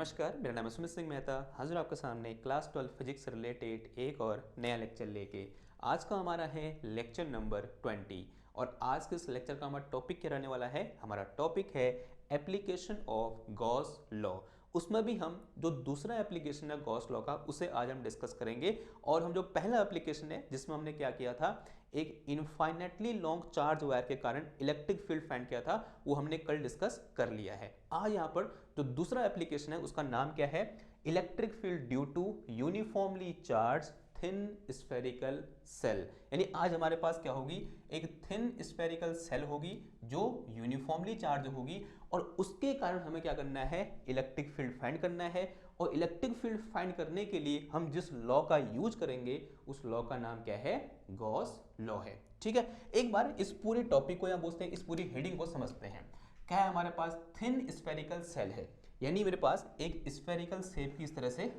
नमस्कार, मेरा नाम है सुमित सिंह मेहता। हाजिर आपके सामने क्लास 12 फिजिक्स से रिलेटेड एक और नया लेक्चर लेके। आज का हमारा है लेक्चर नंबर 20 और आज के इस लेक्चर का हमारा टॉपिक क्या रहने वाला है। हमारा टॉपिक है एप्लीकेशन ऑफ गॉस लॉ। उसमें भी हम जो दूसरा एप्लीकेशन है गॉस लॉ का, उसे आज हम डिस्कस करेंगे। और हम जो पहला एप्लीकेशन है जिसमें हमने क्या किया था, एक इनफाइनेटली लॉन्ग चार्ज वायर के कारण इलेक्ट्रिक फील्ड फाइंड किया था, वो हमने कल डिस्कस कर लिया है। आज यहाँ पर जो दूसरा एप्लीकेशन है उसका नाम क्या है, electric field due to uniformly charge thin spherical shell. यानी आज हमारे पास क्या होगी, एक थिन स्फेरिकल सेल होगी जो यूनिफॉर्मली चार्ज होगी और उसके कारण हमें क्या करना है, इलेक्ट्रिक फील्ड फाइंड करना है। और इलेक्ट्रिक फील्ड फाइंड करने के लिए हम जिस लॉ का यूज करेंगे उस लॉ का नाम क्या है, गॉस लॉ है। ठीक है, एक बार इस पूरे टॉपिक को या बोलते हैं इस पूरी हेडिंग को समझते हैं। क्या है, हमारे पास थिन स्फेरिकल सेल है, यानी मेरे पास एक स्फेरिकल शेप की इस तरह से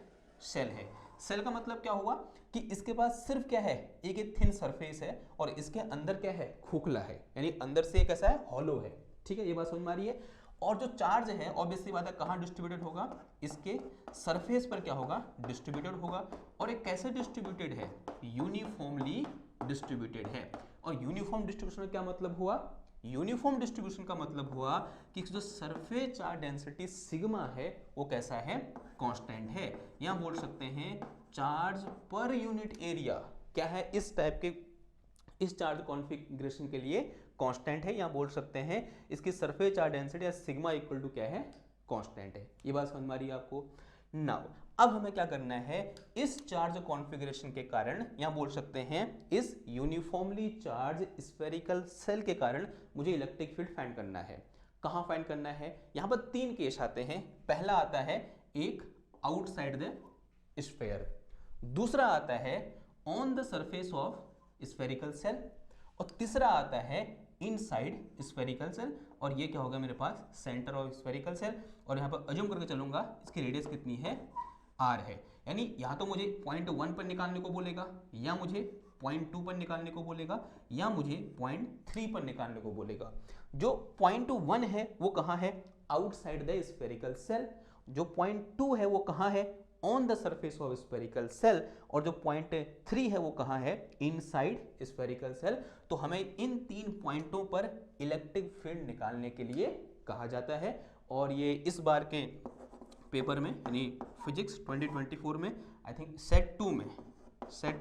सेल है। सेल का मतलब क्या हुआ कि इसके पास सिर्फ क्या है, एक थिन सरफेस है और इसके अंदर क्या है, खोखला है, यानी अंदर से कैसा है, हॉलो है। ठीक है, ये बात समझ में आ रही है। और जो चार्ज है ऑब्वियसली बात है कहाँ डिस्ट्रीब्यूटेड होगा, इसके सरफेस पर क्या होगा, डिस्ट्रीब्यूटेड होगा। और एक कैसे डिस्ट्रीब्यूटेड है, यूनिफॉर्मली डिस्ट्रीब्यूटेड है। और यूनिफॉर्म डिस्ट्रीब्यूशन का क्या मतलब हुआ, यूनिफॉर्म डिस्ट्रीब्यूशन का मतलब हुआ कि जो सरफेस चार्ज डेंसिटी सिग्मा है वो कैसा है, कांस्टेंट है। यहां बोल सकते हैं चार्ज पर यूनिट एरिया क्या है, इस टाइप के इस चार्ज कॉन्फ़िगरेशन के लिए कांस्टेंट है। यहां बोल सकते हैं इसकी सरफेस चार्ज डेंसिटी या सिग्मा इक्वल टू क्या है, कांस्टेंट है। ये बात समझ में आ रही है आपको। नाउ अब हमें क्या करना है, इस चार्ज कॉन्फ़िगरेशन के कारण यहां बोल सकते हैं इस यूनिफॉर्मली चार्ज स्फेरिकल सेल के कारण मुझे इलेक्ट्रिक फील्ड फाइंड करना है। कहां फाइंड करना है, यहां पर तीन केस आते हैं। पहला आता है एक आउटसाइड द स्फेयर, दूसरा आता है on the surface of spherical shell और तीसरा आता है इनसाइड स्फेरिकल सेल। और ये क्या होगा मेरे पास, सेंटर ऑफ स्फेरिकल सेल। और यहाँ पर अज्यूम करके चलूंगा इसकी रेडियस कितनी है, आर है। यानी यहाँ तो मुझे पॉइंट 1 पर निकालने को बोलेगा, या मुझे पॉइंट 2 पर निकालने को बोलेगा, या मुझे पॉइंट 3 पर निकालने को बोलेगा। जो पॉइंट 1 है वो कहाँ है, आउटसाइड द स्फेरिकल सेल। जो पॉइंट 2 है वो कहाँ है, on the surface of spherical shell. और जो पॉइंट 3 है वो कहाँ है, इनसाइड स्फेरिकल सेल। तो हमें इन तीन पॉइंटों पर इलेक्ट्रिक फील्ड निकालने के लिए कहा जाता है। और ये इस बार के पेपर में यानी फिजिक्स 2024 में आई थिंक सेट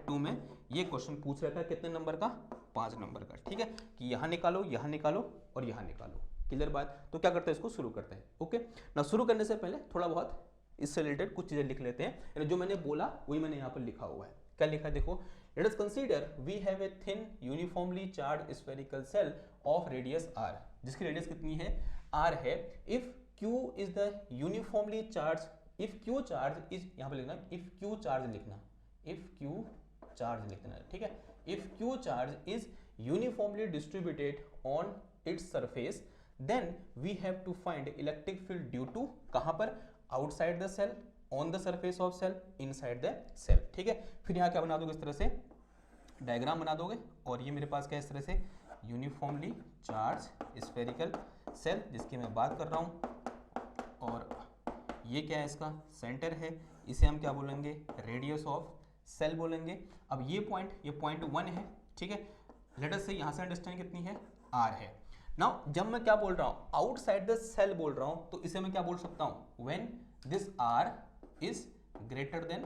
2 में ये क्वेश्चन पूछ रखा है, कितने नंबर का, 5 नंबर का। ठीक है, कि यहाँ निकालो और यहाँ निकालो। क्लियर बात। तो क्या करते हैं, इसको शुरू करते हैं। ओके ना, शुरू करने से पहले थोड़ा बहुत इससे रिलेटेड कुछ चीजें लिख लेते हैं। जो मैंने बोला वही मैंने यहाँ पर लिखा हुआ है। क्या लिखा है देखो, let us consider we have a thin uniformly charge spherical shell of radius r, जिसकी रेडियस कितनी है, r है। If q is the uniformly charge, if q charge is, यहाँ पर लिखना इफ q चार्ज लिखना, इफ q चार्ज लिखना है। ठीक है, if q charge is uniformly distributed on its surface then we have to find electric field due to, कहां पर, outside the cell, on the surface of shell, inside the shell. ठीक है, फिर यहाँ क्या बना दोगे, इस तरह से डायग्राम बना दोगे। और ये मेरे पास क्या है, इस तरह से यूनिफॉर्मली चार्ज स्फेरिकल सेल जिसकी मैं बात कर रहा हूँ। और ये क्या है, इसका सेंटर है, इसे हम क्या बोलेंगे, रेडियस ऑफ सेल बोलेंगे। अब ये पॉइंट 1 है। ठीक है, लेट अस से यहाँ से डिस्टेंस कितनी है, r है। नाउ जब मैं क्या बोल रहा हूं, आउटसाइड द सेल बोल रहा हूं, तो इसे मैं क्या बोल सकता हूं, when this r is greater than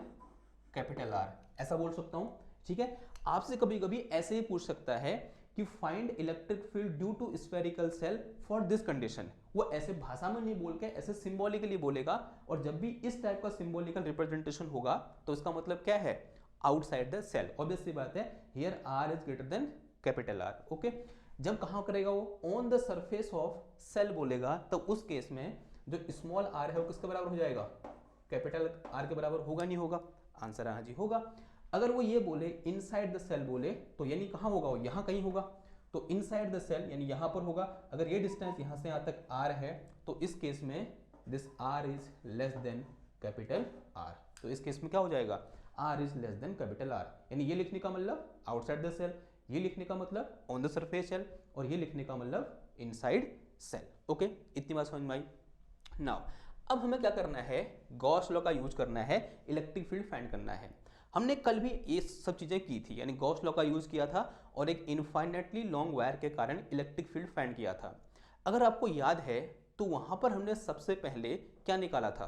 capital R, ऐसा बोल सकता हूं। ठीक है, आपसे कभी कभी ऐसे ही पूछ सकता है कि find electric field due to spherical shell for this condition. वो ऐसे भाषा में नहीं बोल के ऐसे सिंबॉलिकली बोलेगा। और जब भी इस टाइप का सिंबॉलिकल रिप्रेजेंटेशन होगा तो इसका मतलब क्या है, आउटसाइड द सेल। ऑब्वियसली बात है, here r is greater than capital R। Okay, जब कहां करेगा वो, on the surface of shell बोलेगा, तो उस केस में जो स्मॉल r है वो किसके बराबर हो जाएगा, कैपिटल R के बराबर होगा, नहीं होगा, आंसर हाँ जी होगा। अगर वो ये बोले इनसाइड द सेल बोले, तो यानी कहां होगा वो, यहां कहीं होगा, तो इनसाइड द सेल यानी यहां पर होगा। अगर ये डिस्टेंस यहां से यहां तक r है तो इस केस में this r is less than capital R। तो इस केस में क्या हो जाएगा, r is less than capital R। यानी ये लिखने का मतलब आउटसाइड द सेल, ये लिखने का मतलब ऑन द सरफेस सेल, और ये लिखने का मतलब इनसाइड सेल। ओके, इतनी बात समझ में आई। नाउ अब हमें क्या करना है, गॉस लॉ का यूज करना है, इलेक्ट्रिक फील्ड फाइंड करना है। हमने कल भी ये सब चीजें की थी, यानी गॉस लॉ का यूज किया था और एक इनफाइनाइटली लॉन्ग वायर के कारण इलेक्ट्रिक फील्ड फाइंड किया था। अगर आपको याद है तो वहां पर हमने सबसे पहले क्या निकाला था,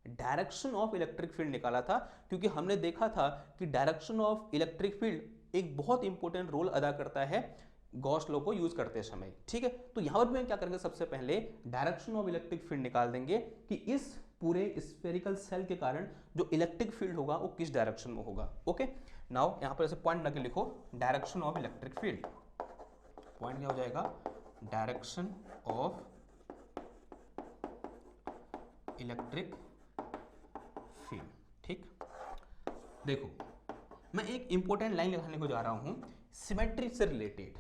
डायरेक्शन ऑफ इलेक्ट्रिक फील्ड निकाला था, क्योंकि हमने देखा था कि डायरेक्शन ऑफ इलेक्ट्रिक फील्ड एक बहुत इंपॉर्टेंट रोल अदा करता है गॉस लॉ को यूज करते समय। ठीक है, तो यहां पर भी हम क्या करेंगे, सबसे पहले डायरेक्शन ऑफ इलेक्ट्रिक फील्ड निकाल देंगे कि इस पूरे स्फेरिकल सेल के कारण जो इलेक्ट्रिक फील्ड होगा वो किस डायरेक्शन में होगा। ओके, नाउ यहां पर ऐसे पॉइंट लगा के लिखो, direction of electric field. Point क्या हो जाएगा, डायरेक्शन ऑफ इलेक्ट्रिक फील्ड। ठीक, देखो मैं एक इंपॉर्टेंट लाइन लिखने को जा रहा हूं सिमेट्री से रिलेटेड।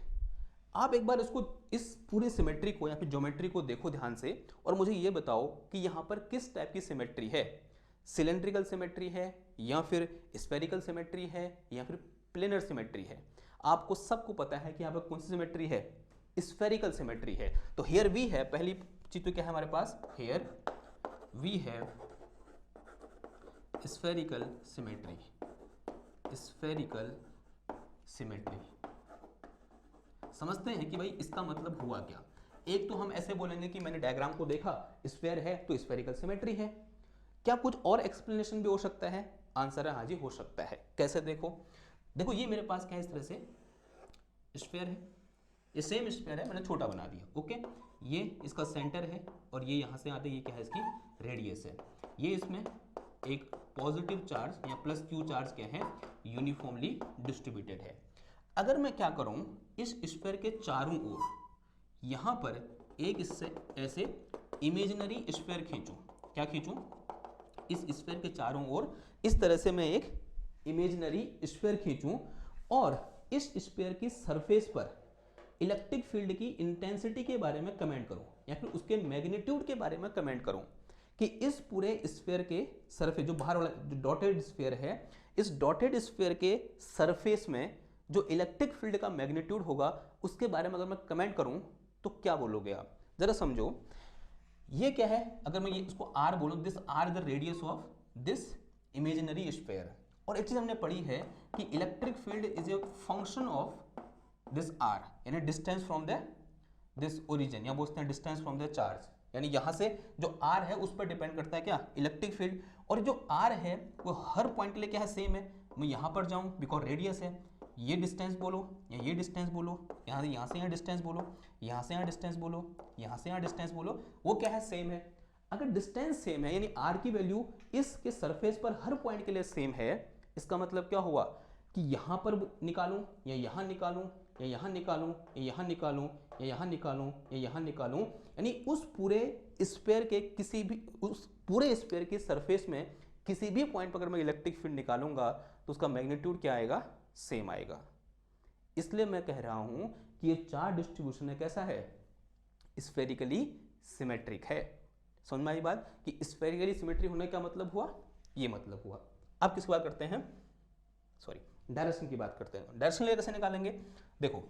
आप एक बार इसको, इस पूरी सिमेट्री को या फिर ज्योमेट्री को देखो ध्यान से और मुझे ये बताओ कि यहां पर किस टाइप की सिमेट्री है, सिलेंड्रिकल सिमेट्री है या फिर स्फेरिकल सिमेट्री है या फिर प्लेनर सिमेट्री है। आपको सबको पता है कि यहां पर कौन सी सिमेट्री है, स्फेरिकल सिमेट्री है। तो हियर वी है, पहली चीज तो क्या है हमारे पास, here we have spherical symmetry, spherical symmetry. समझते हैं कि भाई इसका मतलब हुआ क्या। एक तो हम ऐसे बोलेंगे कि मैंने डायग्राम को देखा, स्फेयर है तो स्फेरिकल सिमेट्री है। क्या कुछ और एक्सप्लेनेशन भी हो सकता है, आंसर है हाँ जी हो सकता है। कैसे, देखो देखो ये मेरे पास क्या है, इस तरह से स्फेयर है, ये सेम स्फेयर है, मैंने छोटा बना दिया। ओके, ये इसका सेंटर है और ये यहाँ से आते ये क्या है, इसकी रेडियस है। ये इसमें एक पॉजिटिव चार्ज या प्लस क्यू चार्ज क्या है, यूनिफॉर्मली डिस्ट्रीब्यूटेड है। अगर मैं क्या करूं, इस स्फेयर के चारों ओर यहां पर एक इससे ऐसे इमेजिनरी स्फेयर खींचूं, क्या खींचूं, इस स्फेयर के चारों ओर इस तरह से मैं एक इमेजिनरी स्फेयर खींचूं और इस स्फेयर की सरफेस पर इलेक्ट्रिक फील्ड की इंटेंसिटी के बारे में कमेंट करूं या फिर उसके मैग्नीट्यूड के बारे में कमेंट करूं कि इस पूरे स्फेयर के सरफेस, जो बाहर वाला जो डॉटेड स्फेयर है, इस डॉटेड स्फेयर के सरफेस में जो इलेक्ट्रिक फील्ड का मैग्नीट्यूड होगा उसके बारे में अगर मैं कमेंट करूं तो क्या बोलोगे आप, जरा समझो। ये क्या है, अगर मैं ये इसको आर बोलूं, this R the radius of this imaginary sphere. और एक चीज हमने पढ़ी है कि electric field is a function of this R, यानी distance from the this origin, या बोलते हैं डिस्टेंस फ्रॉम द चार्ज, यानी यहां से जो आर है उस पर डिपेंड करता है क्या, इलेक्ट्रिक फील्ड। और जो आर है वो हर पॉइंट के लिए क्या है, सेम है। मैं यहां पर जाऊं बिकॉज रेडियस है, ये डिस्टेंस बोलो या ये डिस्टेंस बोलो, यहाँ से यहाँ डिस्टेंस बोलो, यहाँ से यहाँ डिस्टेंस बोलो, यहाँ से यहाँ डिस्टेंस बोलो, वो क्या है, सेम है। अगर डिस्टेंस सेम है यानी आर की वैल्यू इसके सरफेस पर हर पॉइंट के लिए सेम है, इसका मतलब क्या हुआ कि यहाँ पर निकालूं या यहाँ निकालूं या यहाँ निकालूं या यहाँ निकालूं या यहाँ निकालूं या यहाँ निकालूं, यानी उस पूरे स्फेयर के किसी भी, उस पूरे स्फेयर की सरफेस में किसी भी पॉइंट पर अगर मैं इलेक्ट्रिक फील्ड निकालूंगा तो उसका मैग्नीट्यूड क्या आएगा, सेम आएगा। इसलिए मैं कह रहा हूं कि ये चार्ज डिस्ट्रीब्यूशन है, कैसा है, स्फेरिकली सिमेट्रिक है। समझ में आई बात कि स्फेरिकली सिमेट्रिक होने का मतलब हुआ, ये मतलब हुआ। अब किसकी बात करते हैं, सॉरी डायरेक्शन की बात करते हैं। डायरेक्शन कैसे निकालेंगे, देखो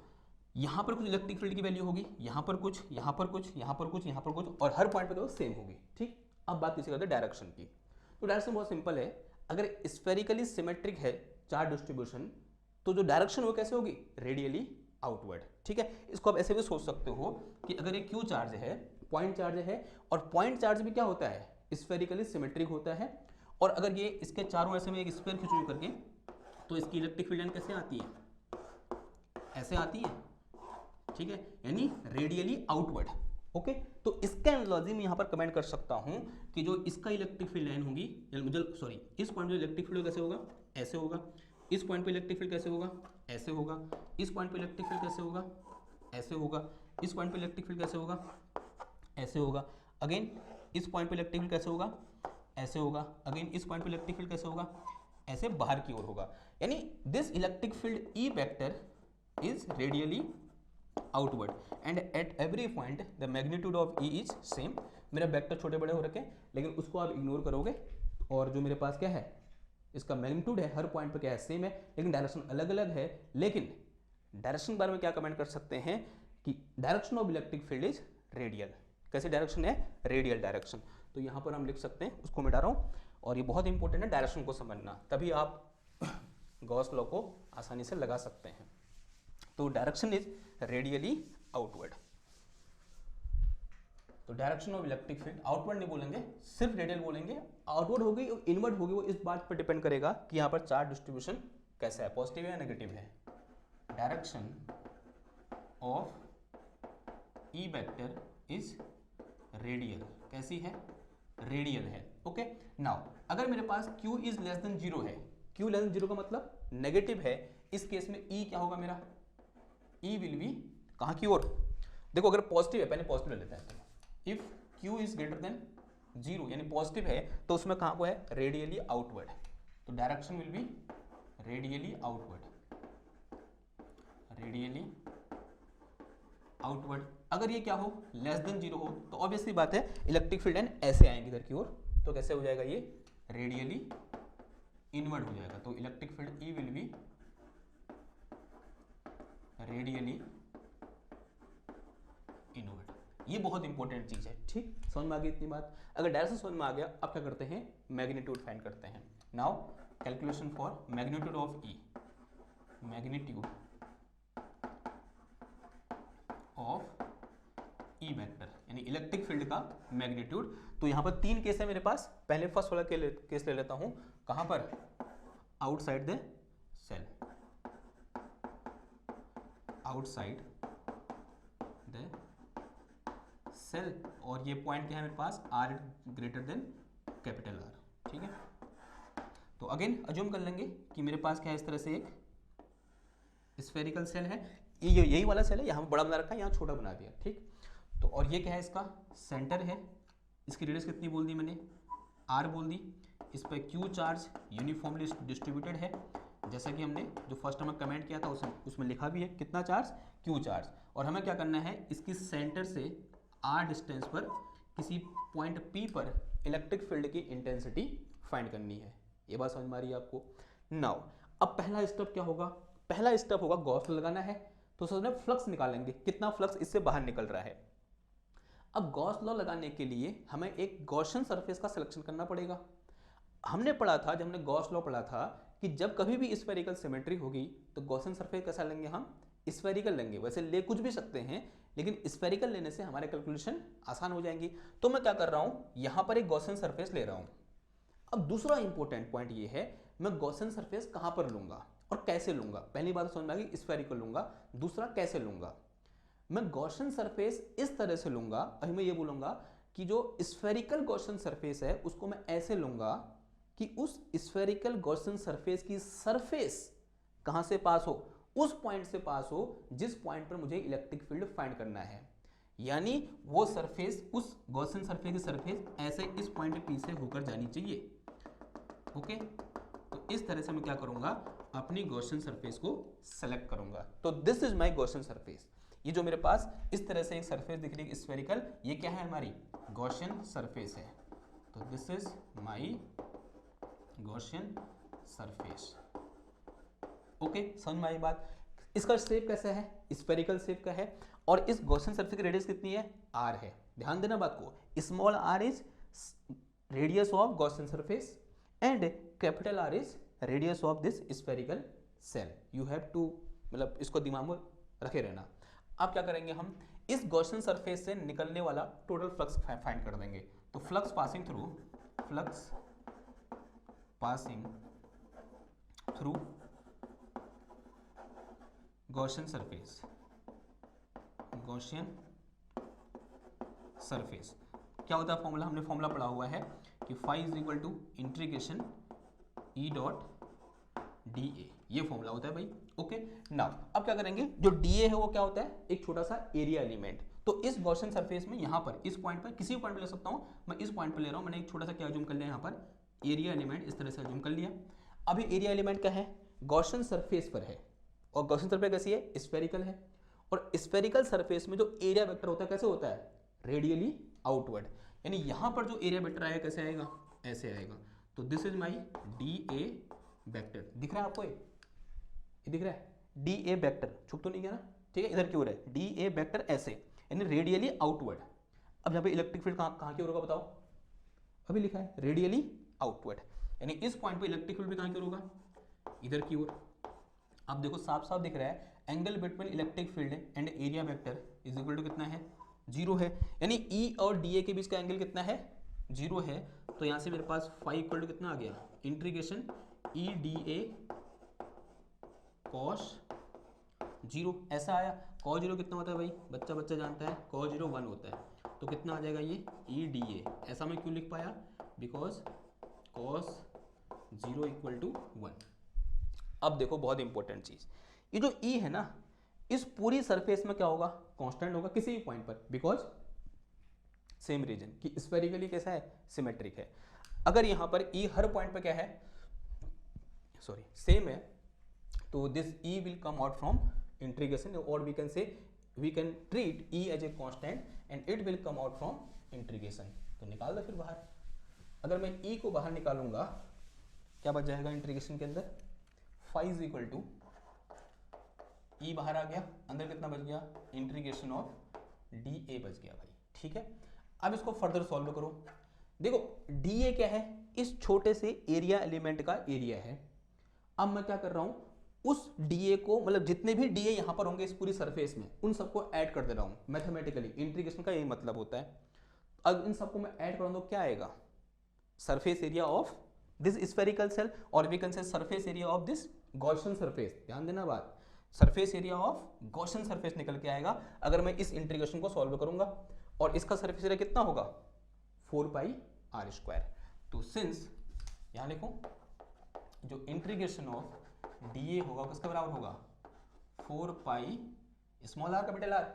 यहां पर कुछ इलेक्ट्रिक फील्ड की वैल्यू होगी, यहां पर कुछ, यहां पर कुछ, यहां पर कुछ, यहां पर कुछ, और हर पॉइंट पर सेम होगी। ठीक, अब बात किसी करते हैं डायरेक्शन की। तो डायरेक्शन बहुत सिंपल है, अगर स्फेरिकली सिमेट्रिक है चार्ज डिस्ट्रीब्यूशन तो जो डायरेक्शन वो कैसे होगी, रेडियली आउटवर्ड। ठीक है, इसको आप ऐसे भी सोच सकते हो कि अगर एक क्यू चार्ज है, पॉइंट चार्ज है, और पॉइंट चार्ज भी क्या होता है, स्फेरिकली सिमेट्रिक होता है। और अगर ये इसके चारों ऐसे में एक स्फीयर खींचूं करके तो इसकी इलेक्ट्रिक फील्ड लाइन कैसे आती है, ऐसे आती है। ठीक है, यानी रेडियली आउटवर्ड। ओके, तो इसका एनालॉजी मैं यहां पर कमेंट कर सकता हूं कि जो इसका इलेक्ट्रिक फील्ड लाइन होगी, सॉरी इस पॉइंट पे इलेक्ट्रिक फील्ड कैसे होगा, ऐसे होगा। इस पॉइंट पे इलेक्ट्रिक फील्ड कैसे होगा, ऐसे होगा। इस पॉइंट पे इलेक्ट्रिक फील्ड कैसे होगा, ऐसे होगा। इस पॉइंट पे इलेक्ट्रिक फील्ड कैसे होगा, ऐसे होगा। अगेन इस पॉइंट पे इलेक्ट्रिक फील्ड कैसे होगा, ऐसे होगा। अगेन इस पॉइंट पे इलेक्ट्रिक फील्ड कैसे होगा, ऐसे बाहर की ओर होगा। यानी this electric field E vector is radially outward and at every point the magnitude of E is same. मेरा वेक्टर छोटे बड़े हो रखे लेकिन उसको आप इग्नोर करोगे और जो मेरे पास क्या है, इसका मैग्नीट्यूड है हर पॉइंट पे क्या है, सेम है, लेकिन डायरेक्शन अलग अलग है। लेकिन डायरेक्शन के बारे में क्या कमेंट कर सकते हैं कि direction of electric field is radial. कैसी डायरेक्शन है, रेडियल डायरेक्शन। तो यहाँ पर हम लिख सकते हैं, उसको मिटा रहा हूँ, और ये बहुत इंपॉर्टेंट है डायरेक्शन को समझना, तभी आप गॉस लॉ को आसानी से लगा सकते हैं। तो डायरेक्शन इज रेडियली आउटवर्ड। तो direction of electric field, outward नहीं बोलेंगे, सिर्फ रेडियल बोलेंगे। आउटवर्ड होगी और इनवर्ड होगी वो इस बात पर डिपेंड करेगा कि यहाँ पर चार्ज डिस्ट्रीब्यूशन कैसा है, पॉजिटिव है या नेगेटिव है। Direction of E vector is radial, कैसी है, रेडियल है। ओके, नाउ अगर मेरे पास q इज लेस देन 0 है, q लेस देन 0 का मतलब नेगेटिव है, इस केस में e क्या होगा मेरा, e विल बी कहाँ की ओर, देखो अगर पॉजिटिव है, पहले पॉजिटिव ले लेते हैं, if q is greater then 0 यानी पॉजिटिव है, तो उसमें कहाँ को है, रेडियली आउटवर्ड। तो direction will be radially outward, radially outward. अगर ये क्या हो, लेस देन 0 हो, तो ऑब्वियसली बात है इलेक्ट्रिक फील्ड एंड ऐसे आएंगे इधर की ओर, तो कैसे हो जाएगा, ये रेडियली इनवर्ड हो जाएगा। तो electric field E will B radially inward. ये बहुत इंपॉर्टेंट चीज है, ठीक, समझ में आ गई इतनी बात। अगर डायरेक्शन समझ में आ गया, अब क्या करते हैं, मैग्नीट्यूड फाइंड करते हैं। Now calculation for magnitude of E, magnitude of E vector यानी इलेक्ट्रिक फील्ड का मैग्नीट्यूड। तो यहां पर तीन केस है मेरे पास, पहले फर्स्ट वाला केस ले लेता हूं, कहां पर, outside the shell, outside the shell, और ये पॉइंट क्या है मेरे पास, R greater than capital R, ठीक है। तो अगेन अज्यूम कर लेंगे कि मेरे पास क्या है, इस तरह से एक स्फेरिकल सेल है, ये यही वाला सेल है, यहाँ बड़ा बना रखा है, यहाँ छोटा बना दिया, ठीक। तो और ये क्या है, इसका सेंटर है, इसकी रेडियस कितनी बोल दी मैंने, आर बोल दी। इस पर क्यू चार्ज यूनिफॉर्मली डिस्ट्रीब्यूटेड है, जैसा कि हमने जो फर्स्ट में कमेंट किया था उसमें लिखा भी है, कितना चार्ज, क्यू चार्ज। और हमें क्या करना है, इसकी सेंटर से आर डिस्टेंस पर किसी पॉइंट पी पर इलेक्ट्रिक फील्ड की इंटेंसिटी फाइंड करनी है। ये बात समझ में आ रही है आपको। नाउ अब पहला स्टेप क्या होगा, पहला स्टेप होगा गॉस लगाना है, तो सबसे फ्लक्स निकालेंगे, कितना फ्लक्स इससे बाहर निकल रहा है। अब गॉस लॉ लगाने के लिए हमें एक गॉसियन सरफेस का सिलेक्शन करना पड़ेगा। हमने पढ़ा था, जब हमने गॉस लॉ पढ़ा था, कि जब कभी भी स्फेरिकल सिमेट्री होगी तो गॉसियन सरफेस कैसा लेंगे, हम स्फेरिकल लेंगे। वैसे ले कुछ भी सकते हैं, लेकिन स्फेरिकल लेने से हमारे कैलकुलेशन आसान हो जाएंगी। तो मैं क्या कर रहा हूं, यहां पर एक गॉसियन सरफेस ले रहा हूं। अब दूसरा इंपॉर्टेंट पॉइंट ये है, मैं गॉसियन सरफेस कहां पर लूंगा और कैसे लूंगा। पहली बात समझ में आ गई, स्फेरिकल लूंगा, दूसरा कैसे लूंगा। मैं गॉसियन सरफेस इस तरह से लूंगा, अभी मैं ये बोलूंगा कि जो स्फेरिकल गॉसियन सरफेस है उसको मैं ऐसे लूंगा कि उस स्फेरिकल गॉसियन सरफेस की सरफेस कहां से पास हो, उस पॉइंट से पास हो जिस पॉइंट पर मुझे इलेक्ट्रिक फील्ड फाइंड करना है। यानी वो सरफेस, उस गॉसियन सरफेस की सरफेस ऐसे इस पॉइंट पी से होकर जानी चाहिए। ओके, तो इस तरह से मैं क्या करूंगा, अपनी गॉसियन सरफेस को सेलेक्ट करूंगा। तो this is my Gaussian surface. ये जो मेरे पास इस तरह से एक सरफेस दिख रही है स्फेरिकल, ये क्या है, हमारी गॉसियन सरफेस है। तो this is my Gaussian surface. Okay, समझ में आई बात। इसका शेप कैसा है, स्फेरिकल शेप का है, और इस गॉसियन सरफेस की रेडियस कितनी है, आर है। ध्यान देना बात को, small r is radius of Gaussian surface and capital R is radius of this spherical shell. You have to, मतलब इसको दिमाग में रखे रहना। अब क्या करेंगे, हम इस गॉसियन सरफेस से निकलने वाला टोटल फ्लक्स फाइंड कर देंगे। तो flux passing through Gaussian surface, Gaussian surface क्या होता है फॉर्मूला, हमने फॉर्मूला पढ़ा हुआ है कि phi is equal to integration E dot d A, ये फॉर्मूला होता है भाई। ओके, नाउ अब क्या करेंगे, जो डी ए है वो क्या होता है, एक छोटा सा एरिया एलिमेंट। तो इस गॉसियन सरफेस में यहाँ पर इस पॉइंट पर, किसी भी पॉइंट पर ले सकता हूँ, मैं इस पॉइंट पर ले रहा हूँ, मैंने एक छोटा सा क्या अज्यूम कर लिया, यहाँ पर एरिया एलिमेंट इस तरह से अज्यूम कर लिया। अभी एरिया एलिमेंट क्या है, गॉसियन सरफेस पर है, और गॉसियन सरफेस कैसी है, स्फेरिकल है। और स्फेरिकल सरफेस में जो एरिया वेक्टर होता है कैसे होता है, रेडियली आउटवर्ड। यानी यहां पर जो एरिया वेक्टर आएगा कैसे आएगा, ऐसे आएगा। तो this is my D A vector. दिख रहा है आपको, ये दिख रहा है डी ए वेक्टर, छुप तो नहीं गया ना, ठीक है, इधर की ओर है डी ए वेक्टर ऐसे, यानी रेडियली आउटवर्ड। अब यहाँ पे इलेक्ट्रिक फील्ड कहाँ की ओर होगा बताओ, अभी लिखा है रेडियली आउटवर्ड, यानी इस पॉइंट पे इलेक्ट्रिक फील्ड भी कहाँ की ओर होगा, इधर की ओर। अब देखो साफ साफ दिख रहा है angle between electric field and area vector is equal to कितना है, 0 है, यानी ई और डी ए के बीच का एंगल कितना है, 0 है। तो यहाँ से मेरे पास फाई इक्वल टू कितना आ गया, integration E d A cos 0 ऐसा आया। कॉस 0 कितना होता है भाई, बच्चा बच्चा जानता है, कॉस 0 1 होता है, तो कितना आ जाएगा ये ई डी ए। ऐसा मैं क्यों लिख पाया, बिकॉज कॉस 0 इक्वल टू 1। अब देखो बहुत इंपॉर्टेंट चीज, ये जो ई है ना, इस पूरी सरफेस में क्या होगा, कांस्टेंट होगा किसी भी पॉइंट पर, बिकॉज सेम रीजन कि स्फेरिकली कैसा है, सिमेट्रिक है। अगर यहां पर ई हर पॉइंट पर क्या है, सॉरी सेम है, तो this E will come out from integration, और we can say we can treat E as a constant and it will come out from integration. तो निकाल दो फिर बाहर। अगर मैं ई को बाहर निकालूंगा क्या बच जाएगा इंटीग्रेशन के अंदर, फाई इज इक्वल टू ई बाहर आ गया, अंदर कितना बच गया, इंटीग्रेशन ऑफ डी ए बच गया भाई, ठीक है। अब इसको फर्दर सॉल्व करो। देखो डी ए क्या है, इस छोटे से एरिया एलिमेंट का एरिया है। अब मैं क्या कर रहा हूं, उस डीए को मतलब जितने भी डीए यहां पर होंगे इस पूरी सरफेस में, उन सबको ऐड कर दे रहा हूं मैथमेटिकली। इंटीग्रेशन का यही मतलब होता है। अब इन सबको मैं ऐड करूं तो क्या आएगा, surface area of this spherical shell, और we can say surface area of this Gaussian surface. ध्यान देना बात, surface area of Gaussian surface निकल के आएगा अगर मैं इस इंटीग्रेशन को सॉल्व करूंगा। और इसका सरफेस एरिया कितना होगा, 4 पाई आर स्क्वायर। तो सिंस यहां लिखो जो इंटीग्रेशन ऑफ डी ए होगा किसके बराबर होगा, 4 pi small are capital R.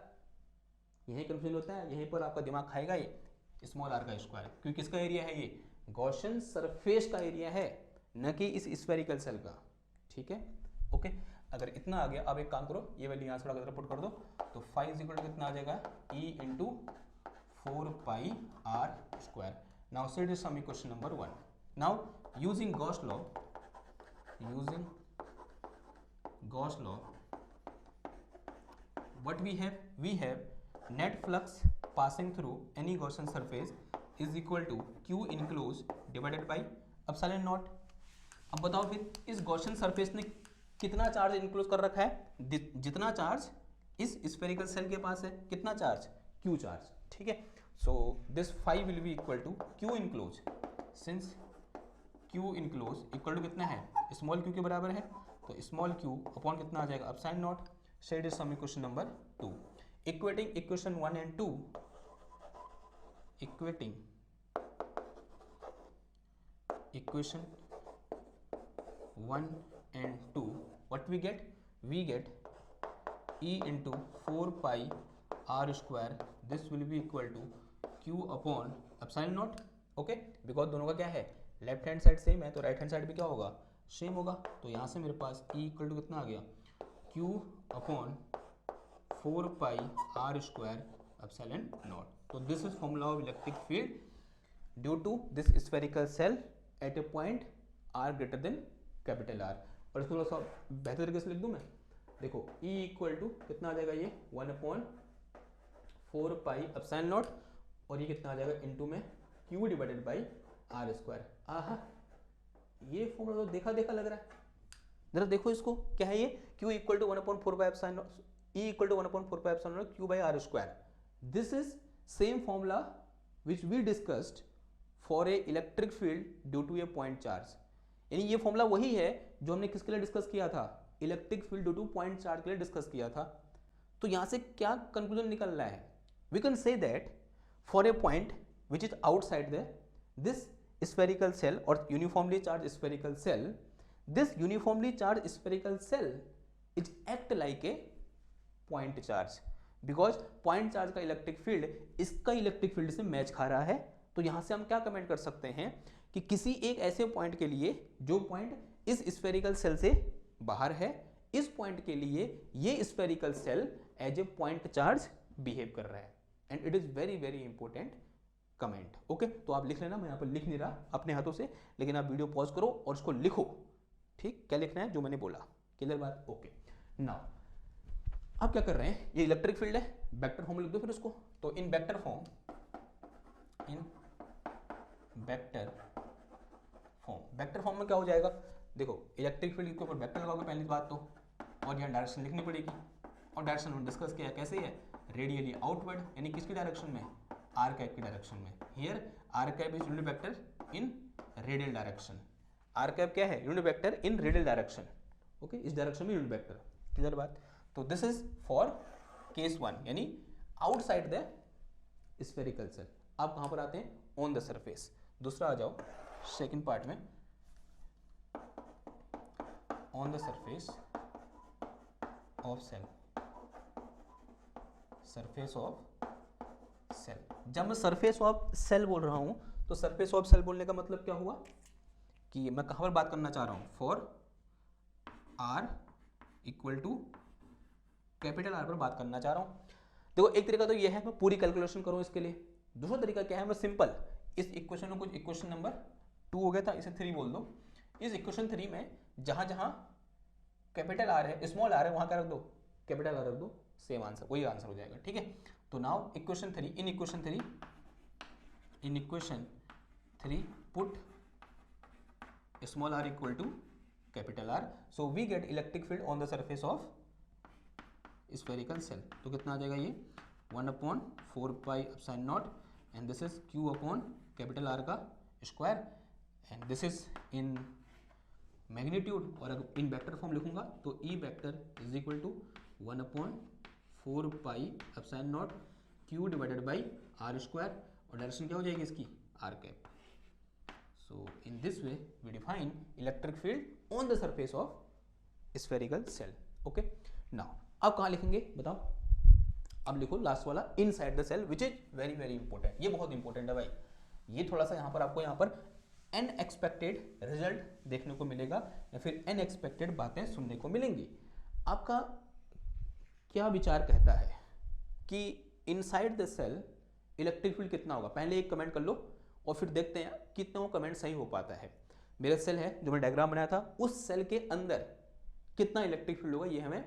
यही कंफ्यूजन होता है, यहीं पर आपका दिमाग खाएगा ये स्मॉल आर का स्क्वायर, क्योंकि किसका एरिया है, ये गॉसियन सरफेस का एरिया है, न कि इस स्फेरिकल सेल का, ठीक है। ओके, अगर इतना आ गया, अब एक काम करो, ये वैल्यू यहाँ से थोड़ा पुट कर दो, तो फाई इज इक्वल टू कितना आ जाएगा, E into 4 pi r square. Now set this sum equation number 1। Now using Gauss law, Gauss law, what we have net flux passing through any Gaussian surface is equal to q enclosed divided by epsilon naught। अब बताओ फिर इस Gaussian surface ने कितना charge enclose कर रखा है, जितना चार्ज इस स्फेरिकल सेल के पास है, कितना चार्ज, q चार्ज, ठीक है। So this phi will be equal to q enclose, since q enclose equal to कितना है, स्मॉल q के बराबर है, तो स्मॉल q अपॉन कितना आ जाएगा, epsilon naught. Set is some equation number 2। Equating equation 1 and 2, equating equation 1 and 2, what we get e into 4 pi r square, this will be equal to q upon epsilon naught। Okay, because दोनों का क्या है, left hand side same है, तो right hand side भी क्या होगा, same होगा। तो यहाँ से मेरे पास e इक्वल टू कितना आ गया, q upon 4 pi r square epsilon not. तो this is formula of electric field due to this spherical shell at a point r greater than capital R। और इसको थोड़ा सा बेहतर तरीके से लिख दूं मैं, देखो e इक्वल टू कितना आ जाएगा, ये 1/4 पाई एप्सिलॉन नॉट, और ये कितना आ जाएगा इनटू में q divided by r square. आहा, ये फॉर्मूला तो देखा देखा लग रहा है, जरा देखो इसको, क्या है ये, q equal to 1/4 pi epsilon naught, e equal to 1/4 pi epsilon not q by r square. This is same formula which we discussed for a electric field due to a point charge. यानी ये formula वही है जो हमने किसके लिए discuss किया था, electric field due two point charge के लिए डिस्कस किया था। तो यहां से क्या कंक्लूजन निकल रहा है, we can say that for a point which is outside this spherical cell or uniformly charged spherical cell, this uniformly charged spherical cell is act like a point charge, because point charge का electric field इसका electric field से match खा रहा है। तो यहां से हम क्या कमेंट कर सकते हैं कि किसी एक ऐसे पॉइंट के लिए जो पॉइंट इस स्फेरिकल सेल से बाहर है, इस पॉइंट के लिए ये spherical shell as a point charge behave कर रहा है, and it is very very important comment. Okay, तो आप लिख लेना, मैं यहाँ पर लिख नहीं रहा अपने हाथों से, लेकिन आप वीडियो पॉज करो और उसको लिखो, ठीक, क्या लिखना है जो मैंने बोला, क्लियर बात। ओके, नाउ आप क्या कर रहे हैं, ये इलेक्ट्रिक फील्ड है, वेक्टर फॉर्म लिख दो फिर उसको। तो इन vector form in vector form. Vector form में क्या हो जाएगा, देखो इलेक्ट्रिक फील्ड के ऊपर वेक्टर लगाओगे पहली बात तो, और यहाँ डायरेक्शन लिखनी पड़ेगी, और डायरेक्शन हमने डिस्कस किया कैसे है, रेडियली आउटवर्ड, यानी किसकी डायरेक्शन में, आर कैप की डायरेक्शन में। Here r cap is unit vector in radial direction. R cap क्या है, unit vector in radial direction. Okay, इस डायरेक्शन में यूनिट वेक्टर, क्लियर बात। तो दिस इज फॉर केस 1, यानी आउटसाइड द स्फेरिकल सेल। अब कहां पर आते हैं, ऑन द सरफेस। दूसरा आ जाओ सेकंड पार्ट में, on the surface of shell, surface of shell. जब मैं सरफेस ऑफ सेल बोल रहा हूं तो सरफेस ऑफ सेल बोलने का मतलब क्या हुआ कि मैं कहां पर बात करना चाह रहा हूं, for r equal to capital R पर बात करना चाह रहा हूं। देखो एक तरीका तो यह है मैं पूरी कैलकुलेशन करूं इसके लिए, दूसरा तरीका क्या है, मैं सिंपल इस इक्वेशन में, कुछ इक्वेशन नंबर 2 हो गया था, इसे 3 बोल दो। इस इक्वेशन 3 में जहां जहां कैपिटल आर है, स्मॉल आर है, वहां क्या रख दो, कैपिटल आर रख दो, सेम आंसर, वही आंसर हो जाएगा। ठीक है, तो now equation 3, in equation 3 put small r equal to capital R, so we get electric field on the surface of spherical shell. तो कितना आ जाएगा ये, 1/4 pi epsilon not, and this is q upon capital R का square, and this is in magnitude, और अगर in vector form लिखूंगा तो E vector is equal to 1/4 pi epsilon not q divided by r square, और direction क्या हो जाएगी इसकी, r cap. So in this way we define electric field on the surface of spherical shell. Okay, now अब कहाँ लिखेंगे बताओ, अब लिखो लास्ट वाला, inside the shell, which is very very important. ये बहुत इंपॉर्टेंट है भाई, ये थोड़ा सा यहाँ पर आपको यहाँ पर अनएक्सपेक्टेड रिजल्ट देखने को मिलेगा, या फिर अनएक्सपेक्टेड बातें सुनने को मिलेंगी। आपका क्या विचार कहता है कि inside the shell electric field कितना होगा, पहले एक कमेंट कर लो और फिर देखते हैं कितना वो कमेंट सही हो पाता है। मेरा सेल है जो मैंने डायग्राम बनाया था, उस सेल के अंदर कितना इलेक्ट्रिक फील्ड होगा ये हमें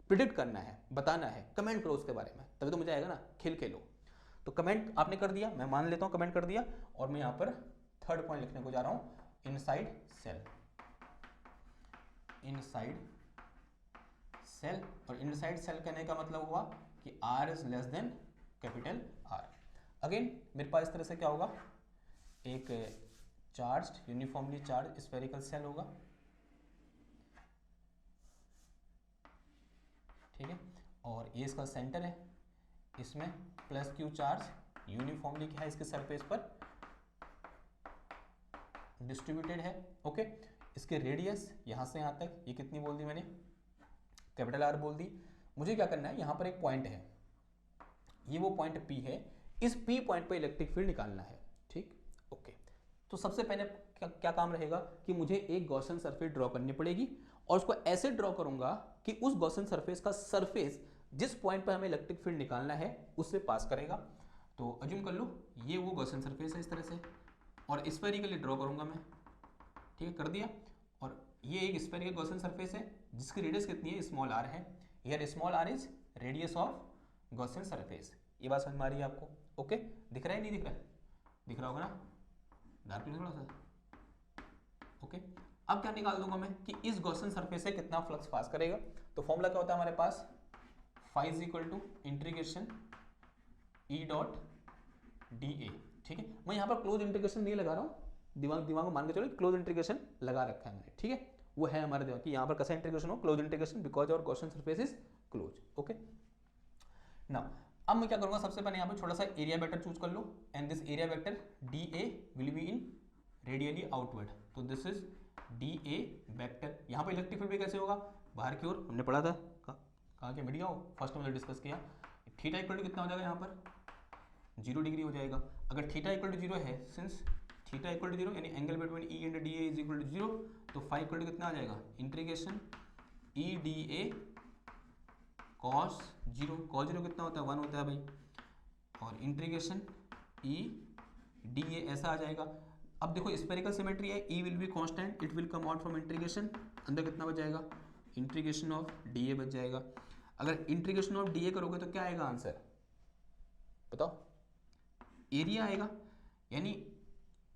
प्रिडिक्ट करना है, बताना है। कमेंट करो उसके बारे में, तभी तो मजा आएगा ना, खेल खेलो। तो कमेंट आपने कर दिया, मैं मान लेता हूं कमेंट कर दिया, और मैं यहां पर थर्ड पॉइंट लिखने को जा रहा हूं, इनसाइड सेल। इनसाइड सेल, और इनसाइड सेल कहने का मतलब हुआ कि r is less than capital R. Again मेरे पास इस तरह से क्या होगा, एक charged uniformly charge spherical shell होगा, ठीक है, और ये इसका सेंटर है, इसमें प्लस क्यू चार्ज यूनिफॉर्मली क्या है इसके सरफेस पर डिस्ट्रीब्यूटेड है। ओके, इसके रेडियस यहां से यहां तक, ये कितनी बोल दी मैंने, कैपिटल आर बोल दी। मुझे क्या करना है, यहां पर एक पॉइंट है, ये वो पॉइंट P है, इस P पॉइंट पर इलेक्ट्रिक फील्ड निकालना है। ठीक, ओके, तो सबसे पहले क्या काम रहेगा कि मुझे एक गॉसियन सरफेस ड्रॉ करनी पड़ेगी, और उसको ऐसे ड्रॉ करूंगा कि उस गॉसियन सरफेस का सरफेस जिस पॉइंट पर हमें इलेक्ट्रिक फील्ड निकालना है उससे पास करेगा। तो अज्यूम कर लो ये वो गॉसियन सरफेस है इस तरह से, और स्फेरिकली ड्रॉ करूंगा मैं, ठीक है, कर दिया। और ये एक स्फेरिकल गॉसियन सरफेस है जिसकी रेडियस कितनी है, स्मॉल आर है। Here small r is radius of Gaussian surface. ये बात समझ में आ रही है आपको? ओके, दिख रहा है नहीं दिख रहा है, दिख रहा होगा ना, डार्क थोड़ा सा। ओके, अब क्या निकाल दूंगा मैं कि इस गॉसियन सरफेस से कितना फ्लक्स पास करेगा। तो फॉर्मूला क्या होता है हमारे पास, phi is equal to integration E dot d A. ठीक है, मैं यहाँ पर क्लोज इंटीग्रेशन नहीं लगा रहा हूँ, दिमाग में मान के चलो क्लोज इंटीग्रेशन लगा रखा है मैंने, ठीक है, वो है हमारे दिमाग कि यहाँ पर कैसा इंटीग्रेशन हो, close integration, because our Gaussian surface is close. Okay, now अब मैं क्या करूंगा, सबसे पहले यहाँ पे छोटा सा एरिया वेक्टर चूज कर लो, and this area vector d A will be in radially outward. तो this is d A vector. यहाँ पे इलेक्ट्रिक फील्ड भी कैसे होगा, बाहर की ओर, हमने पढ़ा था कहाँ के मीडिया हो, फर्स्ट में डिस्कस किया। थीटा इक्वल टू कितना हो जाएगा, यहाँ पर 0 डिग्री हो जाएगा। अगर थीटा इक्वल टू 0 है, सिंस थीटा इक्वल टू 0 यानी angle between E and d A is equal to 0, तो फाई इक्वल टू कितना आ जाएगा, integration E d A cos 0, cos 0 कितना होता है, 1 होता है भाई, और इंटीग्रेशन ई डी ए ऐसा आ जाएगा। अब देखो स्फेरिकल सिमेट्री है, E will be constant, it will come out from integration, अंदर कितना बच जाएगा, इंटीग्रेशन ऑफ डी ए बच जाएगा। अगर इंटीग्रेशन ऑफ डी ए करोगे तो क्या आएगा आंसर बताओ, एरिया आएगा। यानी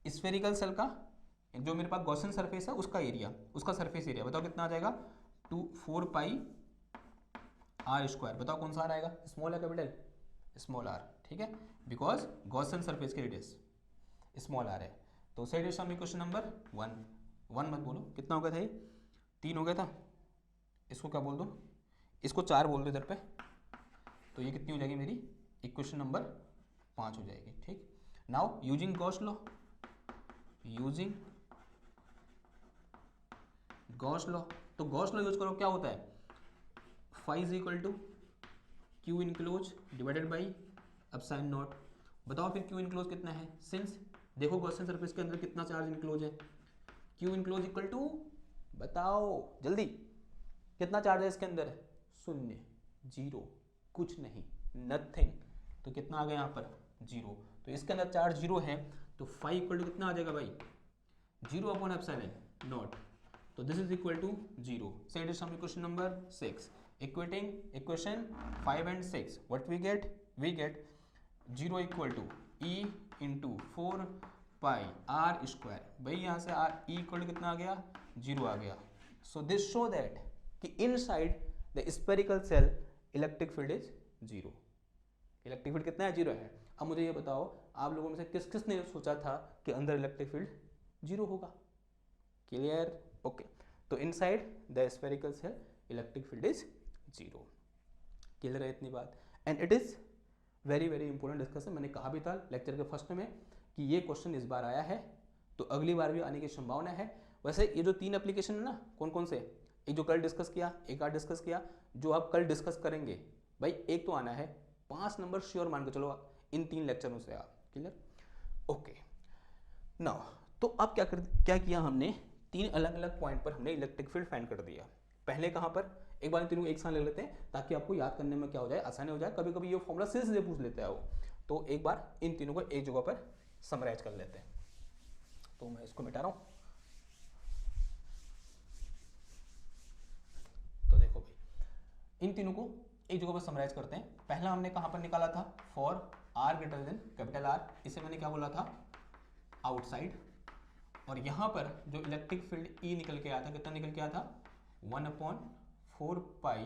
स्फेरिकल सेल का जो मेरे पास गॉसियन सरफेस है उसका एरिया, उसका सरफेस एरिया बताओ कितना आ जाएगा, 4 पाई आर स्क्वायर। बताओ कौन सा आर आएगा, स्मॉल है कैपिटल, स्मॉल आर, ठीक है, बिकॉज गॉसियन सरफेस की रेडियस स्मॉल आर है। तो सही डिरेक्शन में क्वेश्चन नंबर 1 मत बोलो, कितना हो गया था ये, 3 हो गया था, इसको क्या बोल दो, इसको 4 बोल दो इधर पे, तो ये कितनी हो जाएगी मेरी, इक्वेशन नंबर 5 हो जाएगी। ठीक, now using Gauss law, using Gauss law, तो गॉस लॉ यूज करो, क्या होता है, phi is equal to q enclosed divided by epsilon naught. बताओ फिर क्यू इनक्लोज कितना है, सिंस देखो गॉसियन सरफेस के अंदर कितना चार्ज इनक्लोज है, क्यू इनक्लोज इक्वल टू, बताओ जल्दी, कितना चार्ज है इसके अंदर, 0, 0, कुछ नहीं, नथिंग, तो कितना आ गया यहाँ पर 0, तो इसके अंदर चार्ज 0 है, तो फाई इक्वल टू कितना आ जाएगा भाई, 0 अपॉन एप्सिलॉन नॉट, तो this is equal to 0। Set is some equation number 6, equating equation 5 and 6, what we get 0 equal to E into 4 pi r square, भाई यहाँ से आर ई इक्वल टू कितना आ गया, 0 आ गया। सो दिस शो दैट कि inside the spherical shell electric field is 0, electric field कितना है, 0 है। अब मुझे ये बताओ आप लोगों में से किस किस ने सोचा था कि अंदर इलेक्ट्रिक फील्ड 0 होगा, क्लियर, ओके, तो inside the spherical shell electric field is 0, clear है इतनी बात। And it is very very important discussion, मैंने कहा भी था लेक्चर के फर्स्ट में कि ये क्वेश्चन इस बार आया है तो अगली बार भी आने की संभावना है। वैसे ये जो 3 एप्लीकेशन है ना, कौन कौन से, एक जो कल डिस्कस किया, एक आज डिस्कस किया, जो आप कल डिस्कस करेंगे भाई एक तो आना है, 5 नंबर श्योर मान के चलो इन 3 लेक्चरों से आप, क्लियर, ओके। नाउ तो अब क्या किया हमने, 3 अलग अलग पॉइंट पर हमने इलेक्ट्रिक फील्ड फाइंड कर दिया। पहले कहाँ पर, एक बार तीनों एक साथ ले लेते हैं ताकि आपको याद करने में क्या हो जाए, आसानी हो जाए, कभी कभी ये फॉर्मूला सीधे पूछ लेते हैं वो, तो एक बार इन तीनों को एक जगह पर समराइज कर लेते हैं। तो मैं इसको मिटा रहा हूं, तो देखो भाई इन तीनों को एक जगह पर समराइज करते हैं। पहला हमने कहां पर निकाला था, for r greater than capital R, इसे मैंने क्या बोला था, आउटसाइड, और यहां पर जो इलेक्ट्रिक फील्ड ई निकल के आया था, कितना निकल के आया था, 1/4 pi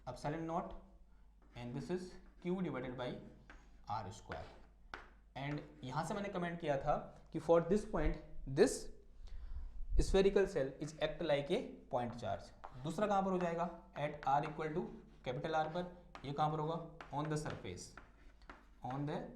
epsilon not, and this is q divided by r square. And यहां से मैंने कमेंट किया था कि for this point this spherical shell is act like a point charge. दूसरा कहां पर हो जाएगा, at r equal to capital R पर, ये कहां पर होगा, on the surface, on the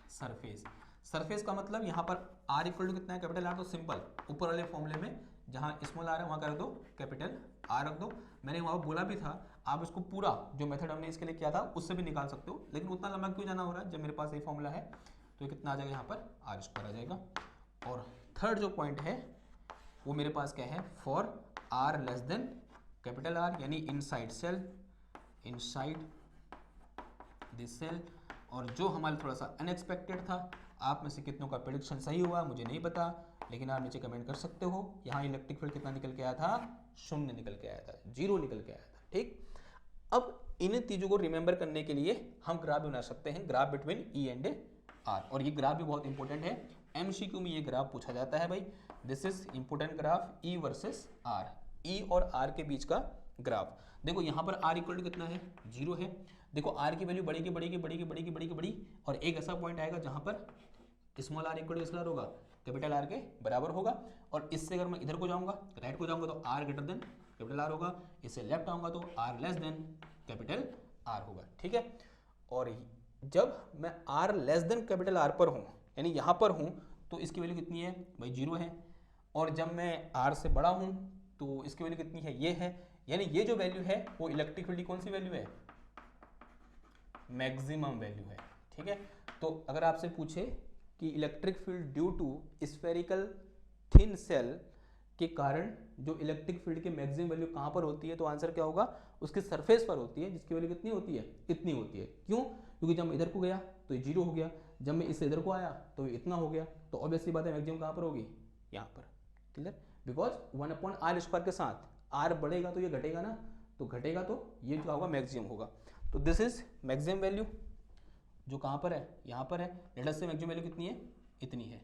surface. Surface का मतलब यहाँ पर आर इक्वल टू कितना है, कैपिटल आर, तो सिंपल ऊपर वाले फॉर्मूले में जहाँ स्मॉल आर है वहाँ कर दो कैपिटल आर रख दो। मैंने वहाँ बोला भी था आप इसको पूरा जो मेथड हमने इसके लिए किया था उससे भी निकाल सकते हो, लेकिन उतना लंबा क्यों जाना हो रहा है जब मेरे पास ये फॉर्मूला है, तो ये कितना आ जाएगा यहाँ पर आर स्क्वायर आ जाएगा। और थर्ड जो पॉइंट है वो मेरे पास क्या है, for r less than capital R, यानी inside shell, inside this shell. और जो हमारा थोड़ा सा अनएक्सपेक्टेड था, आप में से कितनों का प्रेडिक्शन सही हुआ मुझे नहीं पता, लेकिन आप नीचे कमेंट कर सकते हो। यहाँ इलेक्ट्रिक फील्ड कितना निकल के आया था, 0 निकल के आया था, 0 निकल के आया था। ठीक, अब इन चीजों को रिमेंबर करने के लिए हम ग्राफ बना सकते हैं, graph between E and r, और ये ग्राफ भी बहुत इंपॉर्टेंट है, एमसीक्यू में ये ग्राफ पूछा जाता है भाई। This is important graph, E versus r, E और आर के बीच का ग्राफ। देखो यहाँ पर आर इक्वल टू कितना है, 0 है। देखो आर की वैल्यू बढ़ेगी बढ़ेगी बढ़ेगी बढ़ेगी बढ़ेगी बढ़ी, और एक ऐसा पॉइंट आएगा जहां पर small r equal to small होगा, कैपिटल आर के बराबर होगा। और इससे अगर मैं इधर को जाऊंगा, राइट को जाऊंगा, तो r greater than capital R होगा, इससे लेफ्ट आऊंगा तो r less than capital R होगा। ठीक है, और जब मैं r less than capital R पर हूँ, यानी यहाँ पर हूँ, तो इसकी वैल्यू कितनी है भाई, 0 है। और जब मैं आर से बड़ा हूँ तो इसकी वैल्यू कितनी है, ये है। यानी ये जो वैल्यू है वो इलेक्ट्रिक फील्ड की कौन सी वैल्यू है, मैक्सिमम वैल्यू है। ठीक है, तो अगर आपसे पूछे कि electric field due to spherical thin shell के कारण जो इलेक्ट्रिक फील्ड की मैक्सिमम वैल्यू कहाँ पर होती है, तो आंसर क्या होगा, उसकी सरफेस पर होती है, जिसकी वैल्यू कितनी होती है, इतनी होती है। क्यों, क्योंकि जब मैं इधर को गया तो ये 0 हो गया, जब मैं इससे इधर को आया तो ये इतना हो गया, तो ऑब्वियसली बात है मैक्सिमम कहाँ पर होगी, यहाँ पर। क्लियर, बिकॉज 1/r स्क्वायर के साथ आर बढ़ेगा तो ये घटेगा ना, तो घटेगा तो ये क्या होगा, मैक्सिमम होगा। तो दिस इज मैक्सिमम वैल्यू, जो कहाँ पर है, यहाँ पर है। लेट अस से मैक्सिमम वैल्यू कितनी है, इतनी है।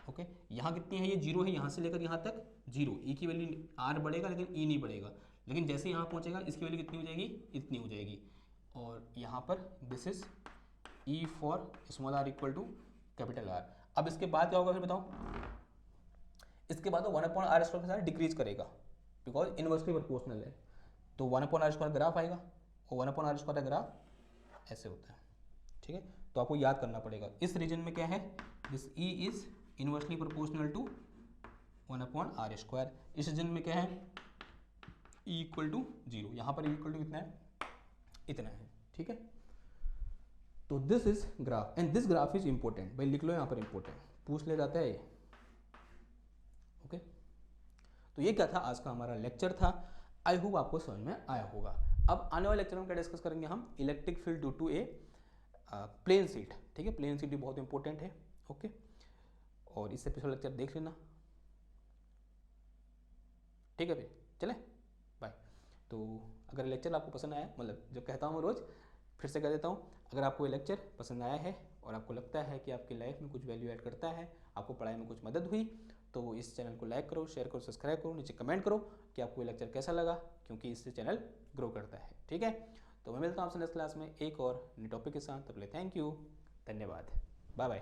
ओके, यहाँ कितनी है, ये 0 है, यहाँ से लेकर यहाँ तक 0। ई की वैल्यू आर बढ़ेगा लेकिन ई नहीं बढ़ेगा, लेकिन जैसे यहाँ पहुँचेगा इसकी वैल्यू कितनी हो जाएगी, इतनी हो जाएगी। और यहाँ पर this is E for small r equal to capital R. अब इसके बाद क्या होगा फिर बताओ, इसके बाद 1/r स्क्वायर के साथ डिक्रीज करेगा बिकॉज इनवर्सली प्रोपोर्शनल है। तो 1/r स्क्वायर ग्राफ आएगा, और 1/r स्क्वायर ग्राफ ऐसे होता है। ठीक है, तो आपको याद करना पड़ेगा। इस रीजन में क्या है, this E is inversely proportional to 1/r square. इस रीजन में क्या है, ई इक्वल टू 0। यहाँ पर ई इक्वल टू कितना है, इतना है। ठीक है, तो this is graph and this graph is important. भाई लिख लो यहाँ पर, इंपॉर्टेंट पूछ ले जाता है ये। ओके, तो ये क्या था, आज का हमारा लेक्चर था। आई होप आपको समझ में आया होगा। अब आने वाले लेक्चर में क्या डिस्कस करेंगे हम, electric field due to a plane sheet. ठीक है, प्लेन शीट भी बहुत इंपॉर्टेंट है। ओके, और इससे पिछला लेक्चर देख लेना। ठीक है, फिर चले बाय। तो अगर लेक्चर आपको पसंद आया, मतलब जो कहता हूँ रोज़ फिर से कह देता हूँ, अगर आपको ये लेक्चर पसंद आया है और आपको लगता है कि आपकी लाइफ में कुछ वैल्यू ऐड करता है, आपको पढ़ाई में कुछ मदद हुई, तो इस चैनल को लाइक करो, शेयर करो, सब्सक्राइब करो, नीचे कमेंट करो कि आपको ये लेक्चर कैसा लगा, क्योंकि इससे चैनल ग्रो करता है। ठीक है, तो मैं मिलता हूँ आपसे नेक्स्ट क्लास में एक और नए टॉपिक के साथ। तब तक थैंक यू, धन्यवाद, बाय बाय।